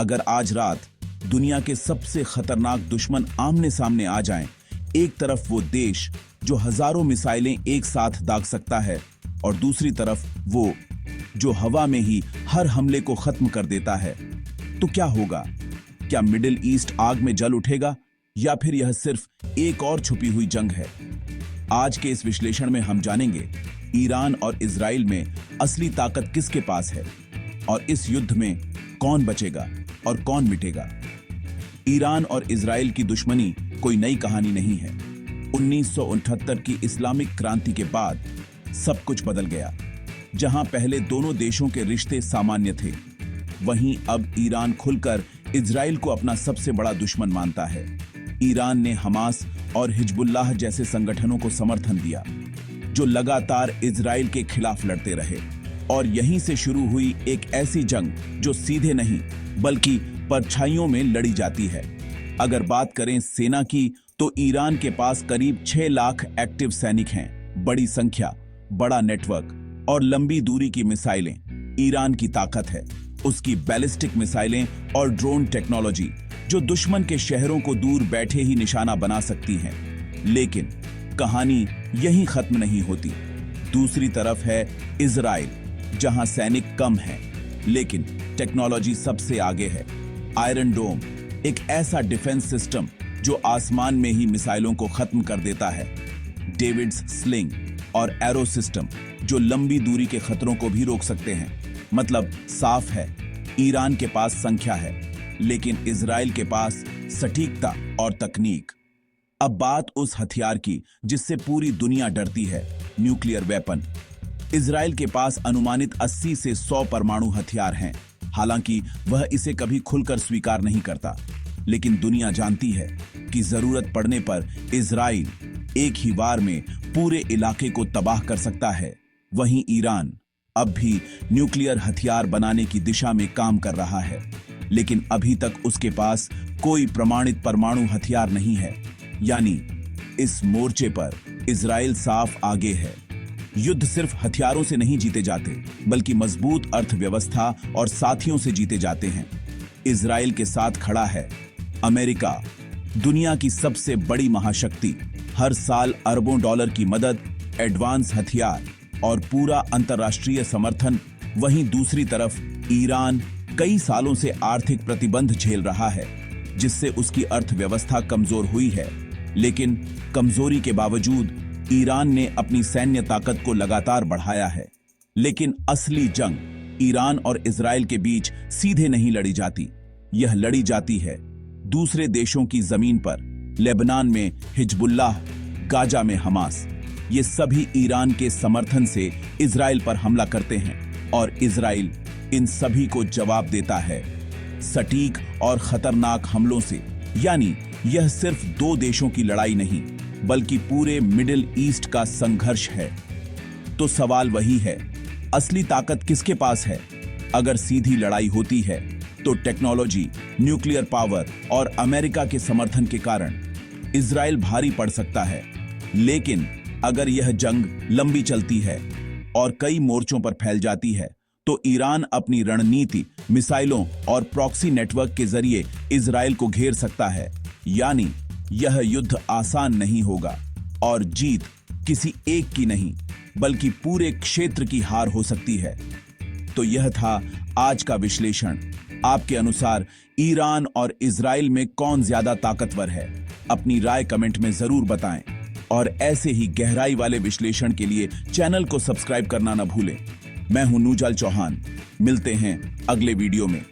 अगर आज रात दुनिया के सबसे खतरनाक दुश्मन आमने सामने आ जाएं, एक तरफ वो देश जो हजारों मिसाइलें एक साथ दाग सकता है और दूसरी तरफ वो जो हवा में ही हर हमले को खत्म कर देता है, तो क्या होगा? क्या मिडिल ईस्ट आग में जल उठेगा या फिर यह सिर्फ एक और छुपी हुई जंग है? आज के इस विश्लेषण में हम जानेंगे ईरान और इजराइल में असली ताकत किसके पास है और इस युद्ध में कौन बचेगा और कौन मिटेगा। ईरान और इजराइल की दुश्मनी कोई नई कहानी नहीं है। 1969 की इस्लामिक क्रांति के बाद सब कुछ बदल गया। जहां पहले दोनों देशों के रिश्ते सामान्य थे, वहीं अब ईरान खुलकर इजराइल को अपना सबसे बड़ा दुश्मन मानता है। ईरान ने हमास और हिजबुल्लाह जैसे संगठनों को समर्थन दिया, जो लगातार इजराइल के खिलाफ लड़ते रहे। और यहीं से शुरू हुई एक ऐसी जंग जो सीधे नहीं बल्कि परछाइयों में लड़ी जाती है। अगर बात करें सेना की, तो ईरान के पास करीब 6 लाख एक्टिव सैनिक हैं। बड़ी संख्या, बड़ा नेटवर्क और लंबी दूरी की मिसाइलें ईरान की ताकत है। उसकी बैलिस्टिक मिसाइलें और ड्रोन टेक्नोलॉजी जो दुश्मन के शहरों को दूर बैठे ही निशाना बना सकती हैं। लेकिन कहानी यहीं खत्म नहीं होती। दूसरी तरफ है इजराइल, जहां सैनिक कम हैं, लेकिन टेक्नोलॉजी सबसे आगे है। आयरन डोम, एक ऐसा डिफेंस सिस्टम जो आसमान में ही मिसाइलों को खत्म कर देता है। डेविड्स स्लिंग और एरो सिस्टम जो लंबी दूरी के खतरों को भी रोक सकते हैं। मतलब साफ है, ईरान के पास संख्या है, लेकिन इजराइल के पास सटीकता और तकनीक। अब बात उस हथियार की जिससे पूरी दुनिया डरती है, न्यूक्लियर वेपन। इजराइल के पास अनुमानित 80 से 100 परमाणु हथियार हैं। हालांकि वह इसे कभी खुलकर स्वीकार नहीं करता, लेकिन दुनिया जानती है कि जरूरत पड़ने पर इजराइल एक ही बार में पूरे इलाके को तबाह कर सकता है। वहीं ईरान अब भी न्यूक्लियर हथियार बनाने की दिशा में काम कर रहा है, लेकिन अभी तक उसके पास कोई प्रमाणित परमाणु हथियार नहीं है। यानी इस मोर्चे पर इजराइल साफ आगे है। युद्ध सिर्फ हथियारों से नहीं जीते जाते, बल्कि मजबूत अर्थव्यवस्था और साथियों से जीते जाते हैं। इजराइल के साथ खड़ा है अमेरिका, दुनिया की सबसे बड़ी महाशक्ति। हर साल अरबों डॉलर की मदद, एडवांस हथियार और पूरा अंतर्राष्ट्रीय समर्थन। वहीं दूसरी तरफ ईरान कई सालों से आर्थिक प्रतिबंध झेल रहा है, जिससे उसकी अर्थव्यवस्था कमजोर हुई है। लेकिन कमजोरी के बावजूद ईरान ने अपनी सैन्य ताकत को लगातार बढ़ाया है। लेकिन असली जंग ईरान और इजराइल के बीच सीधे नहीं लड़ी जाती। यह लड़ी जाती है दूसरे देशों की जमीन पर। लेबनान में हिजबुल्लाह, गाजा में हमास, ये सभी ईरान के समर्थन से इजराइल पर हमला करते हैं और इजराइल इन सभी को जवाब देता है, सटीक और खतरनाक हमलों से। यानी यह सिर्फ 2 देशों की लड़ाई नहीं, बल्कि पूरे मिडिल ईस्ट का संघर्ष है। तो सवाल वही है, असली ताकत किसके पास है? अगर सीधी लड़ाई होती है तो टेक्नोलॉजी, न्यूक्लियर पावर और अमेरिका के समर्थन के कारण इजराइल भारी पड़ सकता है। लेकिन अगर यह जंग लंबी चलती है और कई मोर्चों पर फैल जाती है, तो ईरान अपनी रणनीति, मिसाइलों और प्रॉक्सी नेटवर्क के जरिए इजराइल को घेर सकता है। यानी यह युद्ध आसान नहीं होगा और जीत किसी एक की नहीं, बल्कि पूरे क्षेत्र की हार हो सकती है। तो यह था आज का विश्लेषण। आपके अनुसार ईरान और इजराइल में कौन ज्यादा ताकतवर है? अपनी राय कमेंट में जरूर बताएं और ऐसे ही गहराई वाले विश्लेषण के लिए चैनल को सब्सक्राइब करना न भूलें। मैं हूं नूजल चौहान। मिलते हैं अगले वीडियो में।